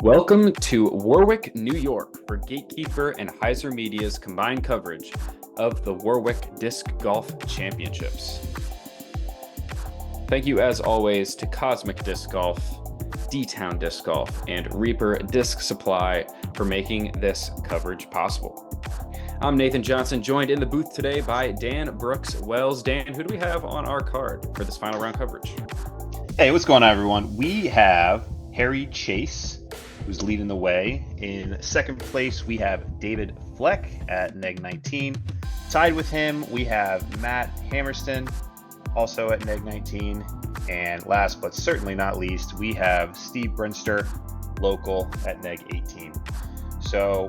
Welcome to Warwick, New York for Gatekeeper and Heiser Media's combined coverage of the Warwick Disc Golf Championships. Thank you, as always, to Cosmic Disc Golf, D-Town Disc Golf, and Reaper Disc Supply for making this coverage possible. I'm Nathan Johnson, joined in the booth today by Dan Brooks-Wells. Dan, who do we have on our card for this final round coverage? Hey, what's going on, everyone? We have Harry Chace, who's leading the way. In second place, we have David Fleck at neg 19. Tied with him, we have Matt Hammersten, also at neg 19. And last but certainly not least, we have Steve Brinster, local, at neg 18. So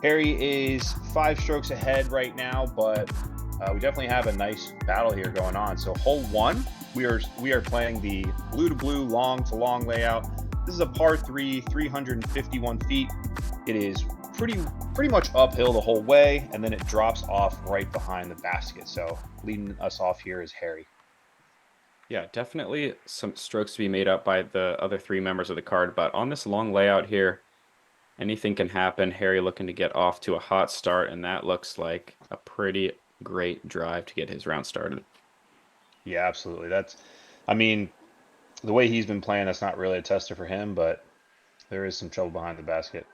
Harry is 5 strokes ahead right now, but we definitely have a nice battle here going on. So hole 1, we are playing the blue to blue, long to long layout. This is a par 3, 351 feet. It is pretty much uphill the whole way, and then it drops off right behind the basket. So leading us off here is Harry. Yeah, definitely some strokes to be made up by the other 3 members of the card, but on this long layout here, anything can happen. Harry looking to get off to a hot start, and that looks like a pretty great drive to get his round started. Yeah, absolutely. The way he's been playing, that's not really a tester for him, but there is some trouble behind the basket.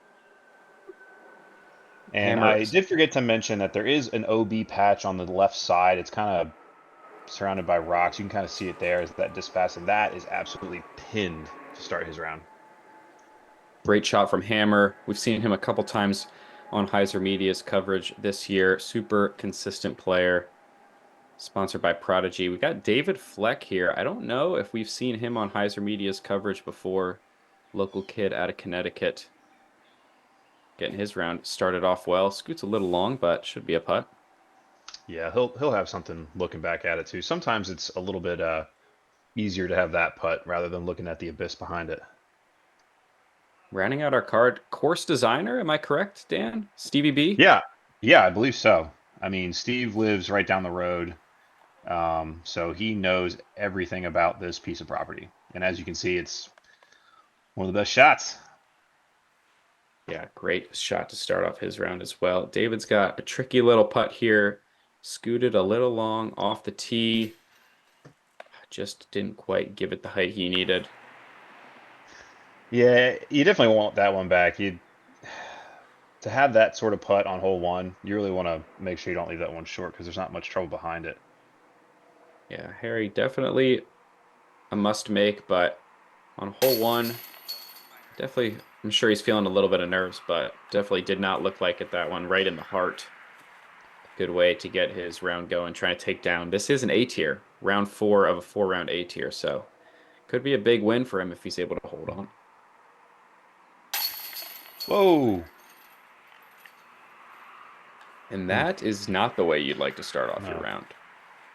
And I did forget to mention that there is an OB patch on the left side. It's kind of surrounded by rocks. You can kind of see it there as that disc pass, and that is absolutely pinned to start his round. Great shot from Hammer. We've seen him a couple times on Heiser Media's coverage this year. Super consistent player. Sponsored by Prodigy. We got David Fleck here. I don't know if we've seen him on Heiser Media's coverage before. Local kid out of Connecticut. Getting his round started off well. Scoots a little long, but should be a putt. Yeah, he'll have something looking back at it too. Sometimes it's a little bit easier to have that putt rather than looking at the abyss behind it. Rounding out our card, course designer, am I correct, Dan? Stevie B? Yeah, I believe so. I mean, Steve lives right down the road. So he knows everything about this piece of property. And as you can see, it's one of the best shots. Yeah, great shot to start off his round as well. David's got a tricky little putt here. Scooted a little long off the tee. Just didn't quite give it the height he needed. Yeah, you definitely want that one back. To have that sort of putt on hole 1, you really want to make sure you don't leave that one short because there's not much trouble behind it. Yeah, Harry definitely a must make, but on hole 1, definitely, I'm sure he's feeling a little bit of nerves, but definitely did not look like it, that one right in the heart. Good way to get his round going, trying to take down. This is an A tier, round 4 of a 4-round A tier, so could be a big win for him if he's able to hold on. Whoa. And that is not the way you'd like to start off your round.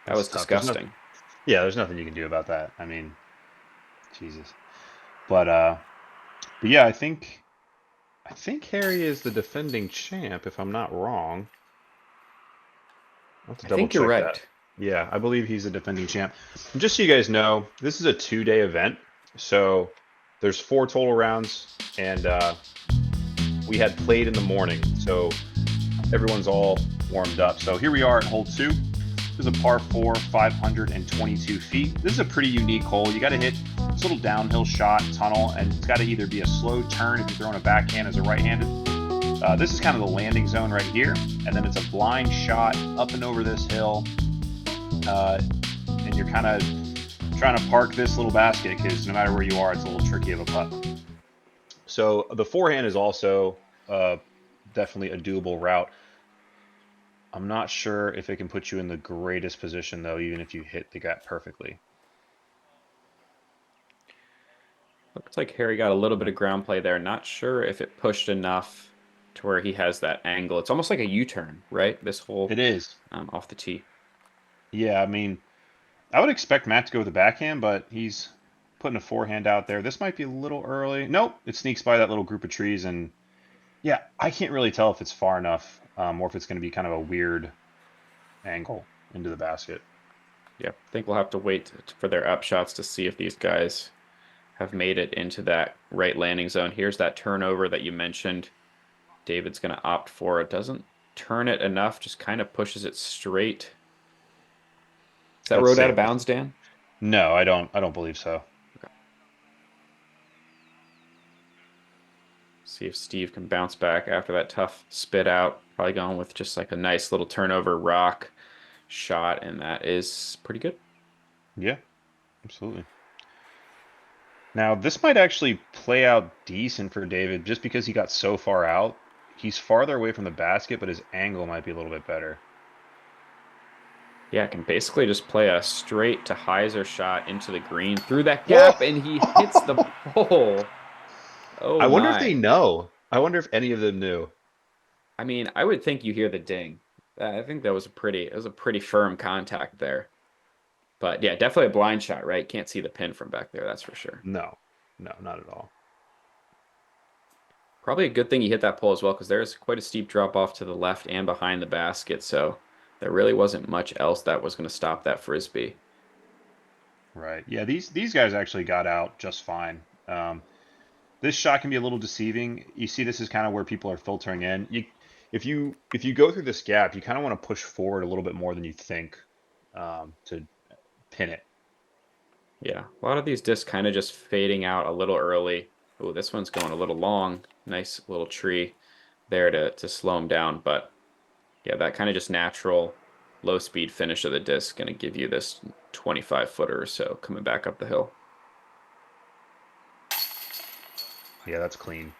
That was disgusting. There's nothing you can do about that. I mean, Jesus. But yeah, I think Harry is the defending champ, if I'm not wrong. I think you're right. That. Yeah, I believe he's the defending champ. And just so you guys know, this is a 2-day event. So there's 4 total rounds, and we had played in the morning. So everyone's all warmed up. So here we are at hole 2. This is a par 4, 522 feet. This is a pretty unique hole. You got to hit this little downhill shot, tunnel, and it's got to either be a slow turn if you're throwing a backhand as a right-handed. This is kind of the landing zone right here, and then it's a blind shot up and over this hill, and you're kind of trying to park this little basket because no matter where you are, it's a little tricky of a putt. So the forehand is also definitely a doable route. I'm not sure if it can put you in the greatest position, though, even if you hit the gap perfectly. Looks like Harry got a little bit of ground play there. Not sure if it pushed enough to where he has that angle. It's almost like a U-turn, right? This hole. It is. Off the tee. Yeah, I mean, I would expect Matt to go with the backhand, but he's putting a forehand out there. This might be a little early. Nope, it sneaks by that little group of trees, and yeah, I can't really tell if it's far enough. Or if it's going to be kind of a weird angle into the basket. Yeah, I think we'll have to wait for their up shots to see if these guys have made it into that right landing zone. Here's that turnover that you mentioned. David's going to opt for it. Doesn't turn it enough, just kind of pushes it straight. Is that That's road out safe. of bounds, Dan? No, I don't believe so. Okay. See if Steve can bounce back after that tough spit out. Probably going with just like a nice little turnover rock shot, and that is pretty good. Yeah, absolutely. Now, this might actually play out decent for David just because he got so far out. He's farther away from the basket, but his angle might be a little bit better. Yeah, can basically just play a straight to hyzer shot into the green through that Whoa! gap, and he hits the pole. I Oh wonder if they my. know. I wonder if any of them knew. I mean, I would think you hear the ding. I think that was a pretty firm contact there. But yeah, definitely a blind shot, right? Can't see the pin from back there, that's for sure. No, no, not at all. Probably a good thing he hit that pole as well, because there's quite a steep drop off to the left and behind the basket, so there really wasn't much else that was going to stop that frisbee. Right. Yeah, these guys actually got out just fine. This shot can be a little deceiving. You see, this is kind of where people are filtering in. If you go through this gap, you kind of want to push forward a little bit more than you think to pin it. Yeah, a lot of these discs kind of just fading out a little early. Oh, this one's going a little long. Nice little tree there to slow him down. But yeah, that kind of just natural low speed finish of the disc going to give you this 25 footer or so coming back up the hill. Yeah, that's clean.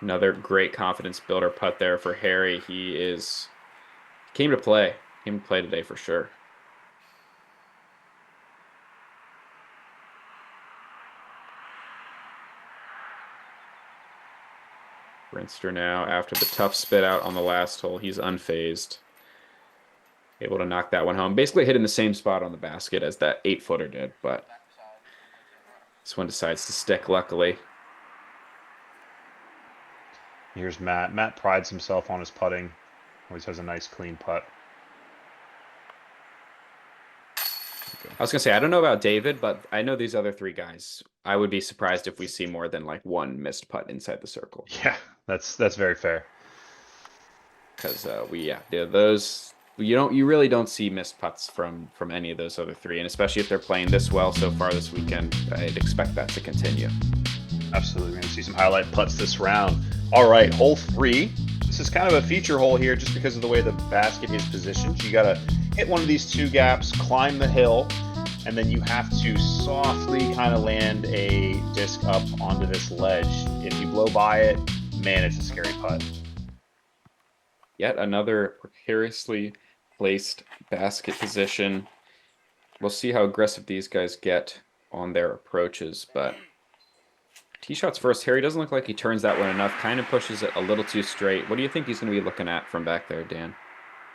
Another great confidence builder putt there for Harry. He came to play. Came to play today for sure. Brinster now, after the tough spit out on the last hole, he's unfazed. Able to knock that one home. Basically hitting the same spot on the basket as that 8-footer did, but this one decides to stick, luckily. Here's Matt. Matt prides himself on his putting. Always has a nice clean putt. I was going to say, I don't know about David, but I know these other three guys. I would be surprised if we see more than like one missed putt inside the circle. Yeah, that's very fair. Because those you really don't see missed putts from any of those other three, and especially if they're playing this well so far this weekend, I'd expect that to continue. Absolutely, we're gonna see some highlight putts this round. All right, hole 3. This is kind of a feature hole here, just because of the way the basket is positioned. You gotta hit one of these two gaps, climb the hill, and then you have to softly kind of land a disc up onto this ledge. If you blow by it, man, it's a scary putt. Yet another precariously placed basket position. We'll see how aggressive these guys get on their approaches, but tee shots first. Harry doesn't look like he turns that one enough. Kind of pushes it a little too straight. What do you think he's going to be looking at from back there, Dan?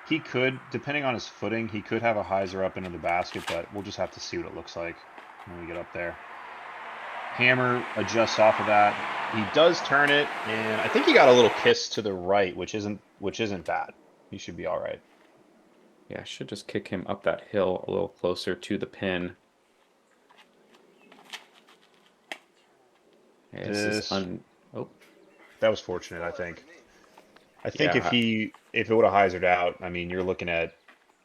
He could, depending on his footing, he could have a hyzer up into the basket, but we'll just have to see what it looks like when we get up there. Hammer adjusts off of that. He does turn it, and I think he got a little kiss to the right, which isn't bad. He should be all right. Yeah, I should just kick him up that hill a little closer to the pin. Yeah, oh, that was fortunate, I think. I think Yeah. if it would have hyzered out, I mean, you're looking at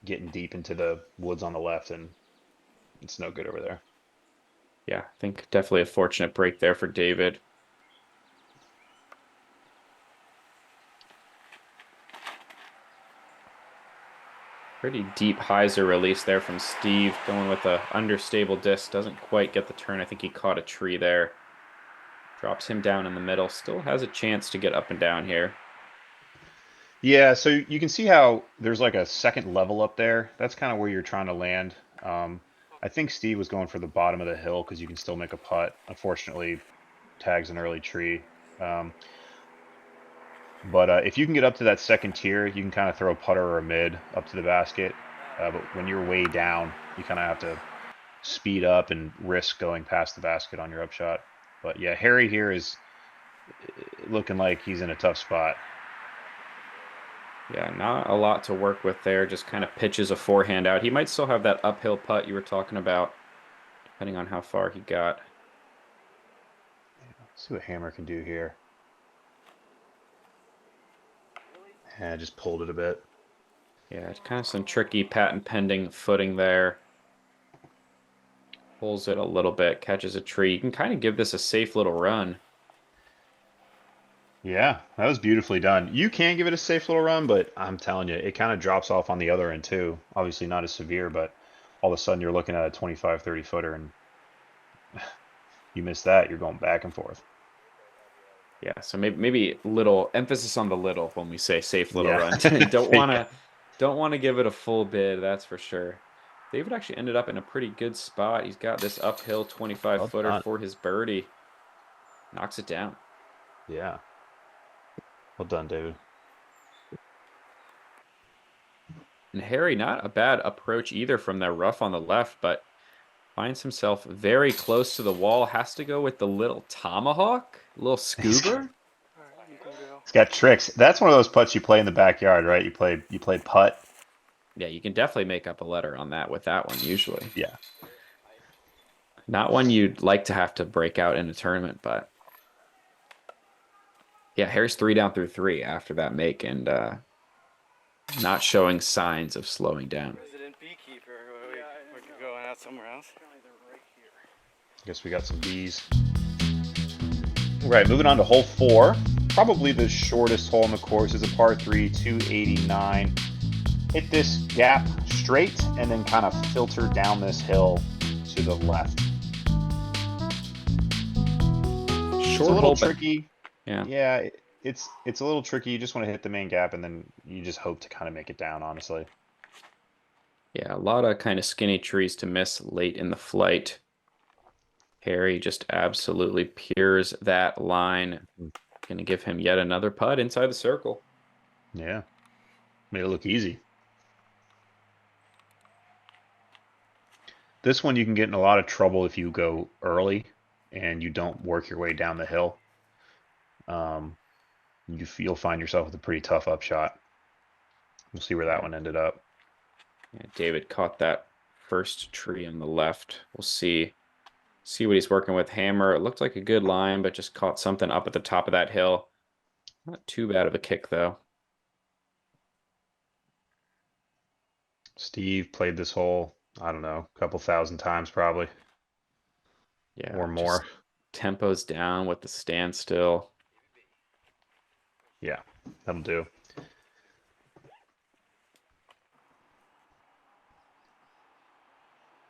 getting deep into the woods on the left, and it's no good over there. Yeah, I think definitely a fortunate break there for David. Pretty deep hyzer release there from Steve, going with a understable disc. Doesn't quite get the turn. I think he caught a tree there. Drops him down in the middle. Still has a chance to get up and down here. Yeah, so you can see how there's like a second level up there. That's kind of where you're trying to land. I think Steve was going for the bottom of the hill because you can still make a putt. Unfortunately, tags an early tree. But if you can get up to that second tier, you can kind of throw a putter or a mid up to the basket. But when you're way down, you kind of have to speed up and risk going past the basket on your upshot. But yeah, Harry here is looking like he's in a tough spot. Yeah, not a lot to work with there. Just kind of pitches a forehand out. He might still have that uphill putt you were talking about. depending on how far he got. Let's see what Hammer can do here. Yeah, just pulled it a bit. Yeah, it's kind of some tricky patent pending footing there. Pulls it a little bit, catches a tree. You can kind of give this a safe little run. Yeah, that was beautifully done. You can give it a safe little run, but I'm telling you, it kind of drops off on the other end too. Obviously not as severe, but all of a sudden you're looking at a 25, 30 footer and you miss that, you're going back and forth. Yeah, so maybe little emphasis on the little when we say safe little Yeah. run. Don't want to give it a full bid, that's for sure. David actually ended up in a pretty good spot. He's got this uphill 25 Well footer done. for his birdie. Knocks it down. Yeah. Well done, David. And Harry, not a bad approach either from that rough on the left, but finds himself very close to the wall. Has to go with the little tomahawk, little scuba. It's got tricks. That's one of those putts you play in the backyard, right? You play putt. Yeah, you can definitely make up a letter on that with that one usually. Yeah. Not one you'd like to have to break out in a tournament, but yeah, Harry's 3 down through 3 after that make and not showing signs of slowing down. Resident beekeeper. We're going out somewhere else. Guess we got some bees. All right, moving on to hole 4. Probably the shortest hole in the course is a par 3, 289. Hit this gap straight and then kind of filter down this hill to the left. It's a little tricky. Yeah, it's a little tricky. You just want to hit the main gap and then you just hope to kind of make it down, honestly. Yeah, a lot of kind of skinny trees to miss late in the flight. Harry just absolutely peers that line. Going to give him yet another putt inside the circle. Yeah, made it look easy. This one you can get in a lot of trouble if you go early and you don't work your way down the hill. You'll find yourself with a pretty tough upshot. We'll see where that one ended up. Yeah, David caught that first tree on the left. We'll see what he's working with. Hammer, it looked like a good line, but just caught something up at the top of that hill. Not too bad of a kick, though. Steve played this hole, I don't know, a couple thousand times probably. Yeah, or more. Tempo's down with the standstill. Yeah, that'll do.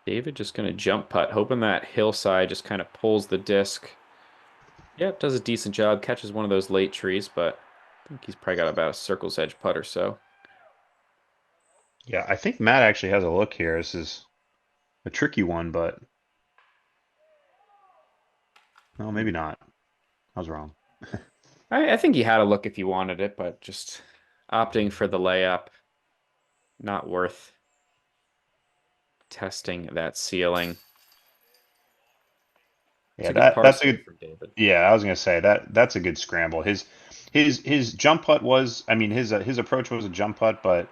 David just going to jump putt, hoping that hillside just kind of pulls the disc. Yep, does a decent job. Catches one of those late trees, but I think he's probably got about a circle's edge putt or so. Yeah, I think Matt actually has a look here. This is a tricky one, but no, maybe not. I was wrong. I think he had a look if he wanted it, but just opting for the layup. Not worth testing that ceiling. Yeah, that's a good for David. Yeah, I was gonna say that's a good scramble. His jump putt was, I mean, his approach was a jump putt, but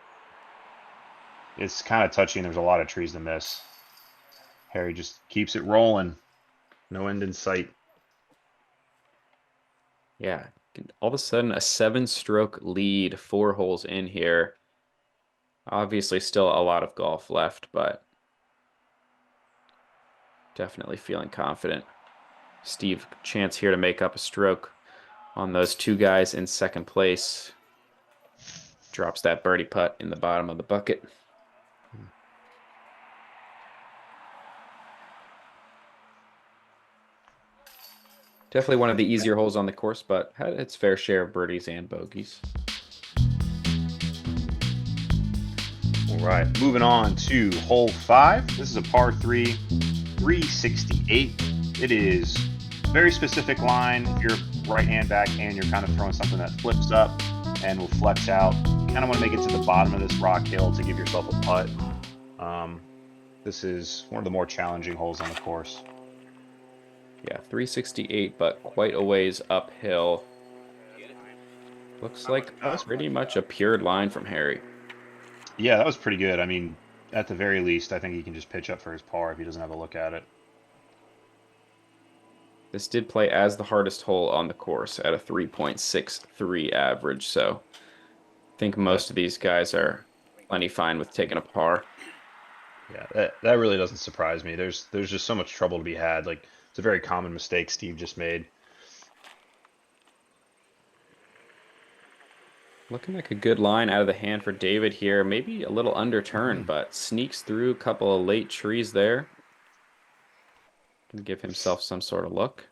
it's kind of touchy and there's a lot of trees to miss. Harry just keeps it rolling. No end in sight. Yeah, all of a sudden a 7-stroke lead, 4 holes in here. Obviously still a lot of golf left, but definitely feeling confident. Steve, chance here to make up a stroke on those 2 guys in second place. Drops that birdie putt in the bottom of the bucket. Definitely one of the easier holes on the course, but had its fair share of birdies and bogeys. All right, moving on to hole 5. This is a par 3, 368. It is a very specific line. If you're right hand, backhand, you're kind of throwing something that flips up and will flex out. You kind of want to make it to the bottom of this rock hill to give yourself a putt. This is one of the more challenging holes on the course. Yeah, 368, but quite a ways uphill. Looks like pretty much a pure line from Harry. Yeah, that was pretty good. I mean, at the very least, I think he can just pitch up for his par if he doesn't have a look at it. This did play as the hardest hole on the course at a 3.63 average, so I think most of these guys are plenty fine with taking a par. Yeah, that really doesn't surprise me. There's just so much trouble to be had. Like it's a very common mistake Steve just made. Looking like a good line out of the hand for David here. Maybe a little underturned, but sneaks through a couple of late trees there. Can give himself some sort of look.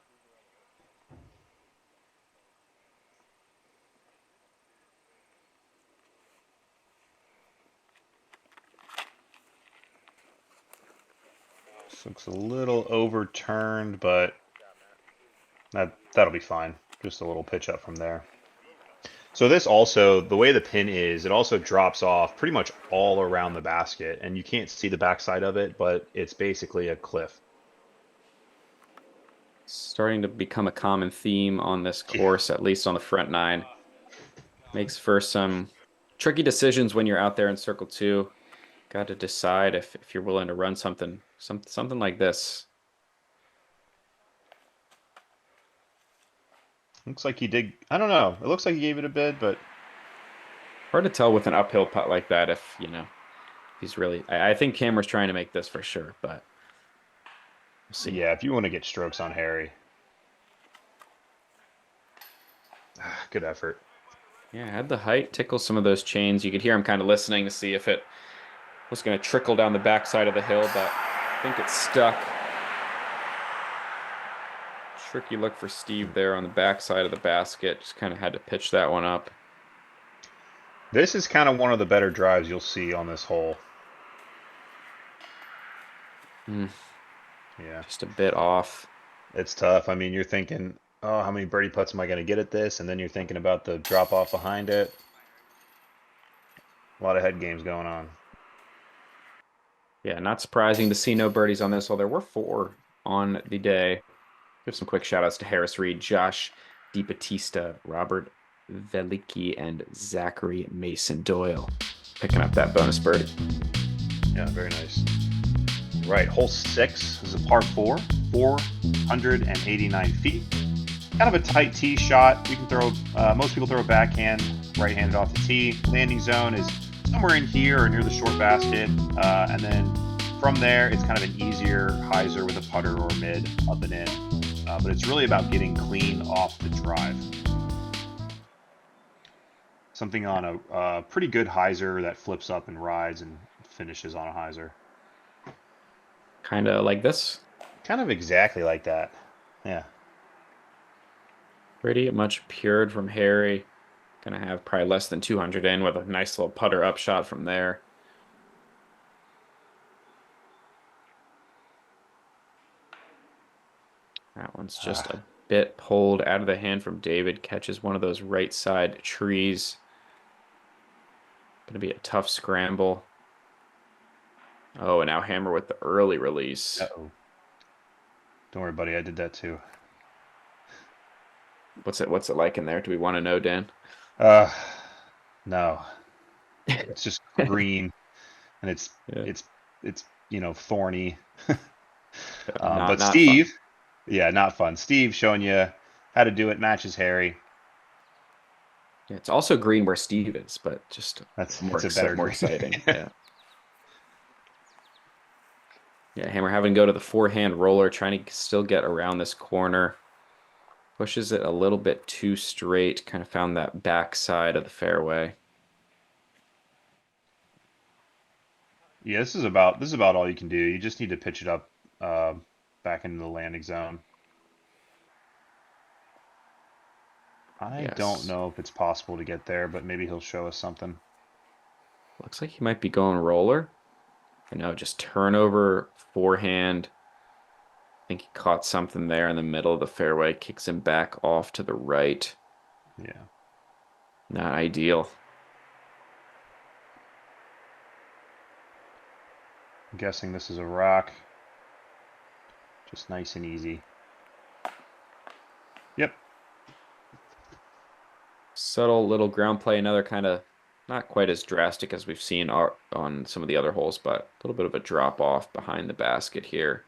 This looks a little overturned, but that'll be fine. Just a little pitch up from there. So this also, the way the pin is, it also drops off pretty much all around the basket, and you can't see the backside of it, but it's basically a cliff. Starting to become a common theme on this course, at least on the front nine. Makes for some tricky decisions when you're out there in circle two. Got to decide if you're willing to run something like this. Looks like he did. I don't know. It looks like he gave it a bid, but Hard to tell with an uphill putt like that if, he's really. I think Cameron's trying to make this for sure, but we'll see. yeah, if you want to get strokes on Harry. Good effort. Yeah, had the height, tickle some of those chains. You could hear him kind of listening to see if it was going to trickle down the backside of the hill, but I think it's stuck. Tricky look for Steve there on the backside of the basket. Just kind of had to pitch that one up. This is kind of one of the better drives you'll see on this hole. Yeah. Just a bit off. It's tough. I mean, you're thinking, oh, how many birdie putts am I going to get at this? And then you're thinking about the drop off behind it. A lot of head games going on. Yeah, not surprising to see no birdies on this hole. There were 4 on the day. Give some quick shout outs to Harris Reed, Josh DiBattista, Robert Velicki, and Zachary Mason Doyle picking up that bonus birdie. Yeah, very nice. Right, hole 6 is a par 4, 489 feet. Kind of a tight tee shot. You can throw, most people throw a backhand, right-handed off the tee. Landing zone is somewhere in here or near the short basket. And then from there, it's kind of an easier hyzer with a putter or mid up and in. But it's really about getting clean off the drive. Something on a pretty good hyzer that flips up and rides and finishes on a hyzer. Kind of like this. Kind of exactly like that. Yeah. Pretty much pured from Harry. Gonna have probably less than 200 in with a nice little putter up shot from there. That one's just a bit pulled out of the hand from David. Catches one of those right side trees. Gonna be a tough scramble. Oh, and now Hammer with the early release. Uh-oh. Don't worry, buddy. I did that too. What's it like in there? Do we want to know, Dan? No. It's just green, and it's thorny. But Not Steve, fun. yeah, not fun. Steve showing you how to do it matches Harry. Yeah, it's also green where Steve is, but just It's more a better green. exciting. Yeah. Yeah, Hammer having to go to the forehand roller, trying to still get around this corner. Pushes it a little bit too straight, kind of found that back side of the fairway. Yeah, this is about all you can do. You just need to pitch it up back into the landing zone. I don't know if it's possible to get there, but maybe he'll show us something. Looks like he might be going roller. I know, just turnover, forehand. I think he caught something there in the middle of the fairway, kicks him back off to the right. Yeah. Not ideal. I'm guessing this is a rock. Just nice and easy. Yep. Subtle little ground play, another kind of not quite as drastic as we've seen on some of the other holes, but a little bit of a drop off behind the basket here.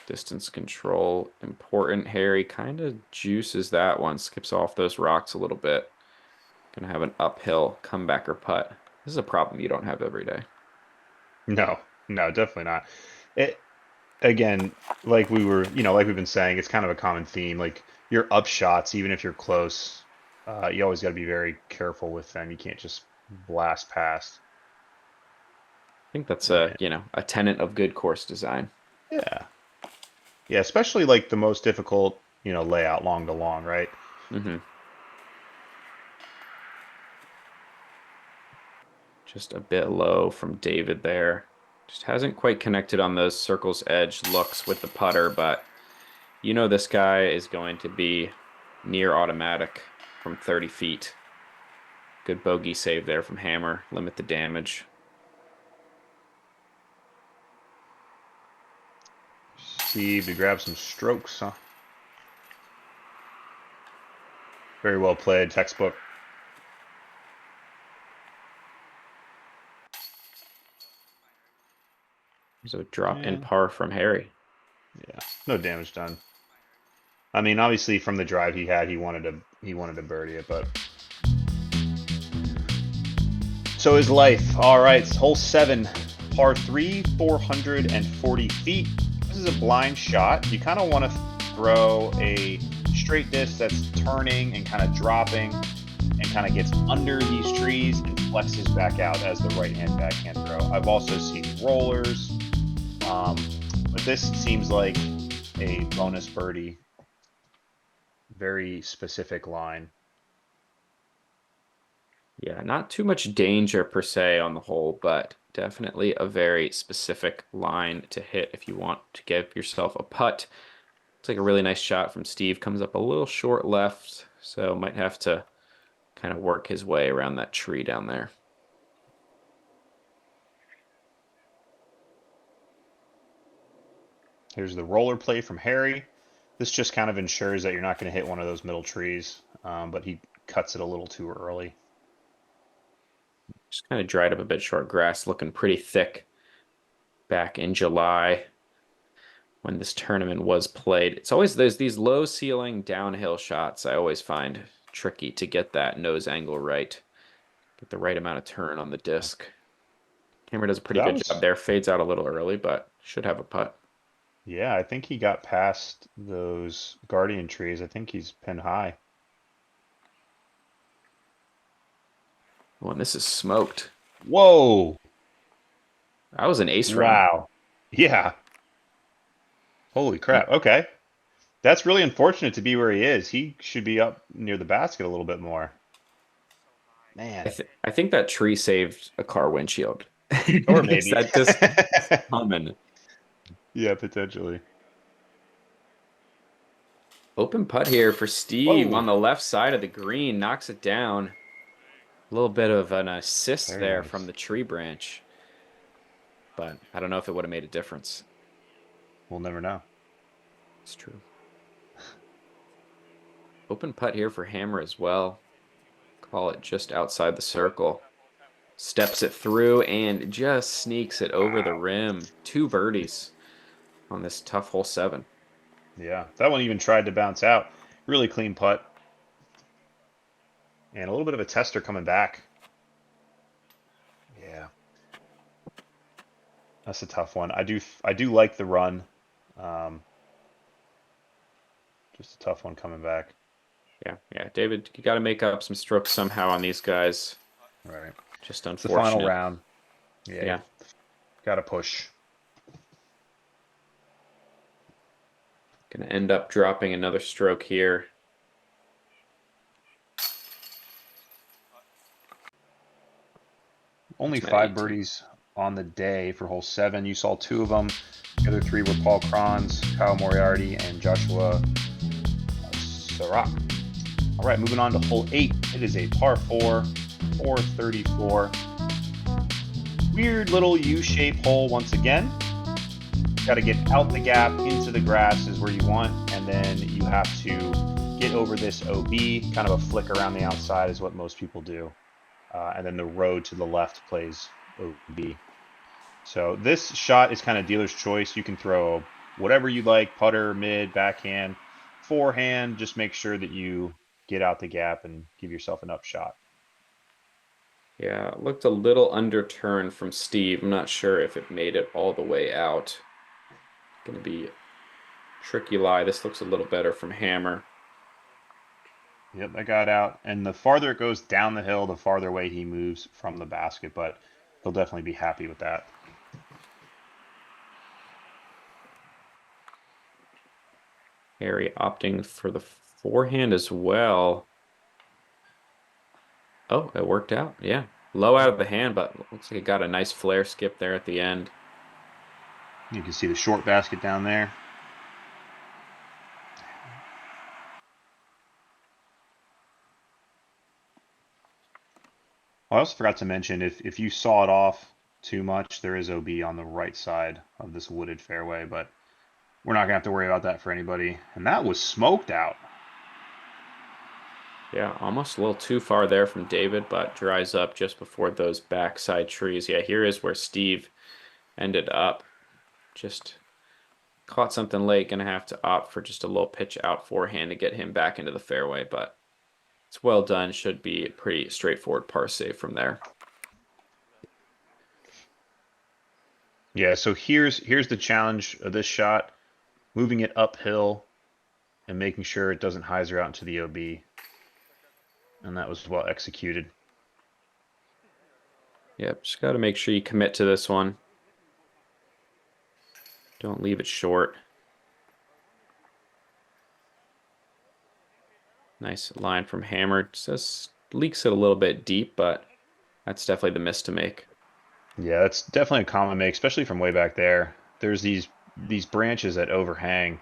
Distance control, important. Harry kind of juices that one, skips off those rocks a little bit. Gonna have an uphill comeback or putt. This is a problem you don't have every day. No, no, definitely not. It again, like we were, like we've been saying, it's kind of a common theme. Like your up shots, even if you're close, you always got to be very careful with them. You can't just blast past. I think that's Yeah. a tenet of good course design. Yeah. Yeah, especially like the most difficult, layout long to long, right? Mm-hmm. Just a bit low from David there. Just hasn't quite connected on those circle's edge looks with the putter, but this guy is going to be near automatic from 30 feet. Good bogey save there from Hammer. Limit the damage. Steve to grab some strokes, huh? Very well played, textbook. There's a drop in Yeah. par from Harry. Yeah, no damage done. I mean, obviously from the drive he had, he wanted to birdie it, but so is life. All right, hole 7, par 3, 440 feet. This is a blind shot. You kind of want to throw a straight disc that's turning and kind of dropping and kind of gets under these trees and flexes back out as the right-hand backhand throw. I've also seen rollers, but this seems like a bonus birdie. Very specific line. Yeah, not too much danger per se on the hole, but definitely a very specific line to hit if you want to give yourself a putt. Looks like a really nice shot from Steve. Comes up a little short left, so might have to kind of work his way around that tree down there. Here's the roller play from Harry. This just kind of ensures that you're not going to hit one of those middle trees, but he cuts it a little too early. Just kind of dried up a bit. Short grass looking pretty thick back in July when this tournament was played. It's always there's these low ceiling downhill shots I always find tricky to get that nose angle right. Get the right amount of turn on the disc. Hammer does a pretty good job there. Fades out a little early, but should have a putt. Yeah, I think he got past those guardian trees. I think he's pinned high. Oh, and this is smoked. Whoa! That was an ace run. Wow. Yeah. Holy crap. Okay. That's really unfortunate to be where he is. He should be up near the basket a little bit more. Man. I think that tree saved a car windshield. Or maybe. That just common. Yeah, potentially. Open putt here for Steve Whoa. on the left side of the green. Knocks it down. A little bit of an assist Very there nice. from the tree branch. But I don't know if it would have made a difference. We'll never know. It's true. Open putt here for Hammer as well. Call it just outside the circle. Steps it through and just sneaks it over the rim. 2 birdies on this tough hole 7. Yeah, that one even tried to bounce out. Really clean putt. And a little bit of a tester coming back. Yeah. That's a tough one. I do like the run. Just a tough one coming back. Yeah, David, you got to make up some strokes somehow on these guys. Right. Just It's the unfortunate. final round. Yeah. Got to push. Gonna end up dropping another stroke here. Only It's 5 18. birdies on the day for hole 7. You saw 2 of them. The other 3 were Paul Kranz, Kyle Moriarty, and Joshua Sarak. All right, moving on to hole 8. It is a par 4, 434. Weird little U-shaped hole once again. Got to get out the gap into the grass is where you want, and then you have to get over this OB. Kind of a flick around the outside is what most people do. And then the road to the left plays OB. So this shot is kind of dealer's choice. You can throw, whatever you like, putter, mid, backhand, forehand. Just make sure that you get out the gap and give yourself an up shot. Yeah, it looked a little underturned from Steve. I'm not sure if it made it all the way out. Going to be tricky lie. This looks a little better from Hammer. Yep, I got out. And the farther it goes down the hill, the farther away he moves from the basket, but he'll definitely be happy with that. Harry opting for the forehand as well. Oh, it worked out. Yeah. Low out of the hand, but looks like it got a nice flare skip there at the end. You can see the short basket down there. I also forgot to mention, if you saw it off too much, there is OB on the right side of this wooded fairway, but we're not going to have to worry about that for anybody. And that was smoked out. Yeah, almost a little too far there from David, but dries up just before those backside trees. Yeah, here is where Steve ended up. Just caught something late, gonna have to opt for just a little pitch out forehand to get him back into the fairway, but it's well done. Should be a pretty straightforward par save from there. Yeah, so here's the challenge of this shot, moving it uphill and making sure it doesn't hyzer out into the OB. And that was well executed. Yep, just got to make sure you commit to this one. Don't leave it short. Nice line from Hammer. Just leaks it a little bit deep, but that's definitely the miss to make. Yeah, that's definitely a common make, especially from way back there. There's these branches that overhang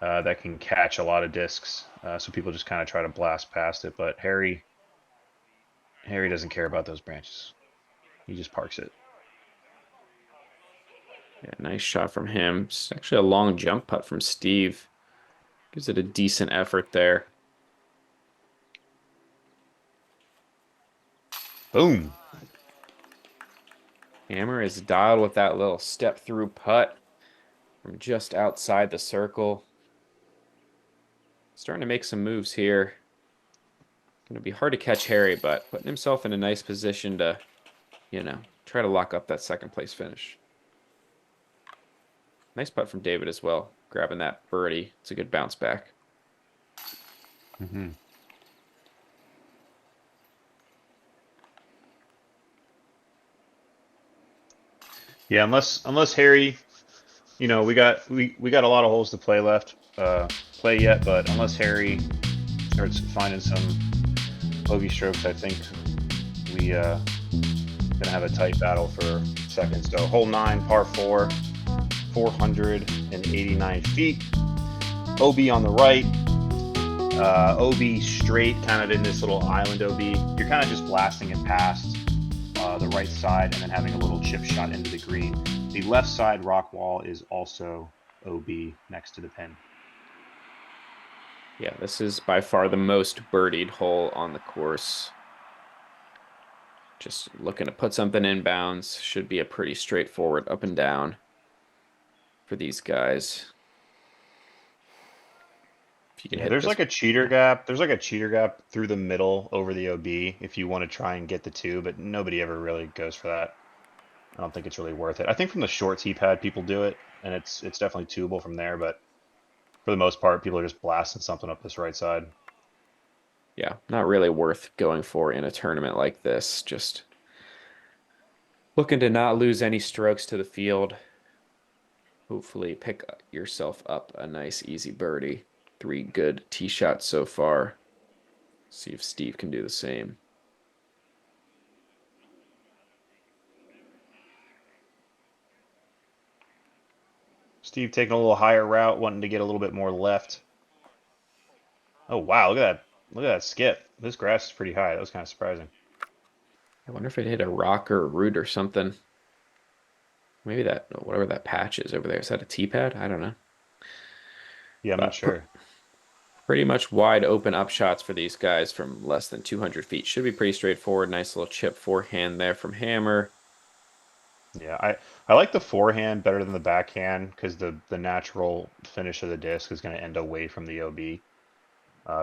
that can catch a lot of discs, so people just kind of try to blast past it. But Harry doesn't care about those branches. He just parks it. Yeah, nice shot from him. It's actually a long jump putt from Steve. Gives it a decent effort there. Boom. Hammer is dialed with that little step through putt from just outside the circle. Starting to make some moves here. Going to be hard to catch Harry, but putting himself in a nice position to, try to lock up that second place finish. Nice putt from David as well, grabbing that birdie. It's a good bounce back. Mm-hmm. Yeah, unless Harry, we got a lot of holes to play yet, but unless Harry starts finding some bogey strokes, I think we gonna have a tight battle for second. So hole 9, par 4, 489 feet. OB on the right, OB straight, kind of in this little island OB. You're kind of just blasting it past the right side and then having a little chip shot into the green. The left side rock wall is also OB next to the pin. Yeah, this is by far the most birdied hole on the course. Just looking to put something inbounds. Should be a pretty straightforward up and down for these guys. If you can Yeah, hit there's this. like a cheater gap. There's like a cheater gap through the middle over the OB if you want to try and get the 2, but nobody ever really goes for that. I don't think it's really worth it. I think from the short tee pad people do it, and it's definitely doable from there, but for the most part, people are just blasting something up this right side. Yeah, not really worth going for in a tournament like this. Just looking to not lose any strokes to the field. Hopefully pick yourself up a nice easy birdie. 3 good tee shots so far. See if Steve can do the same. Steve taking a little higher route, wanting to get a little bit more left. Oh wow, look at that. Look at that skip. This grass is pretty high. That was kind of surprising. I wonder if it hit a rock or a root or something. Maybe that, whatever that patch is over there. Is that a tee pad? I don't know. Yeah, I'm not sure. Pretty much wide open up shots for these guys from less than 200 feet. Should be pretty straightforward. Nice little chip forehand there from Hammer. Yeah, I like the forehand better than the backhand because the natural finish of the disc is going to end away from the OB.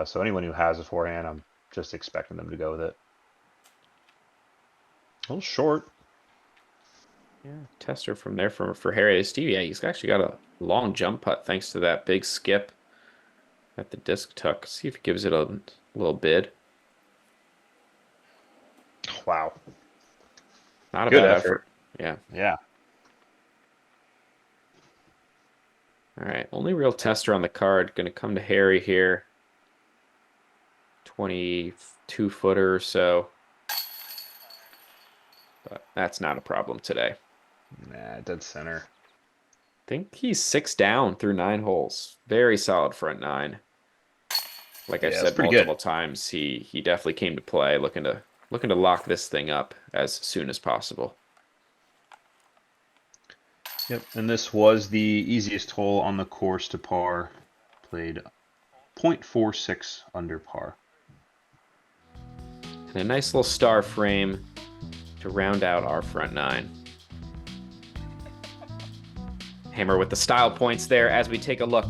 So anyone who has a forehand, I'm just expecting them to go with it. A little short. Yeah, tester from there for Harry. Steve, yeah, he's actually got a long jump putt thanks to that big skip that the disc took. See if he gives it a little bid. Wow. Not a Good bad effort. effort. Yeah. Yeah. All right. Only real tester on the card. Going to come to Harry here. 22 footer or so. But that's not a problem today. Nah, dead center. I think he's 6 down through 9 holes. Very solid front 9. Like I've Yeah, that's said pretty multiple good. times, he definitely came to play, looking to lock this thing up as soon as possible. Yep, and this was the easiest hole on the course to par. Played 0.46 under par. And a nice little star frame to round out our front 9. Hammer with the style points there as we take a look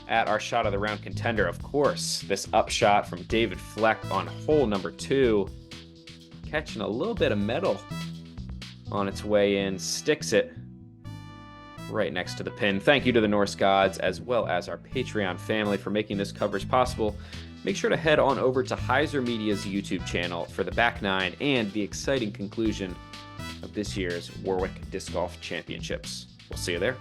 at our shot of the round contender. Of course, this upshot from David Fleck on hole number 2. Catching a little bit of metal on its way in. Sticks it right next to the pin. Thank you to the Norse gods as well as our Patreon family for making this coverage possible. Make sure to head on over to Heiser Media's YouTube channel for the back 9 and the exciting conclusion of this year's Warwick Disc Golf Championships. We'll see you there.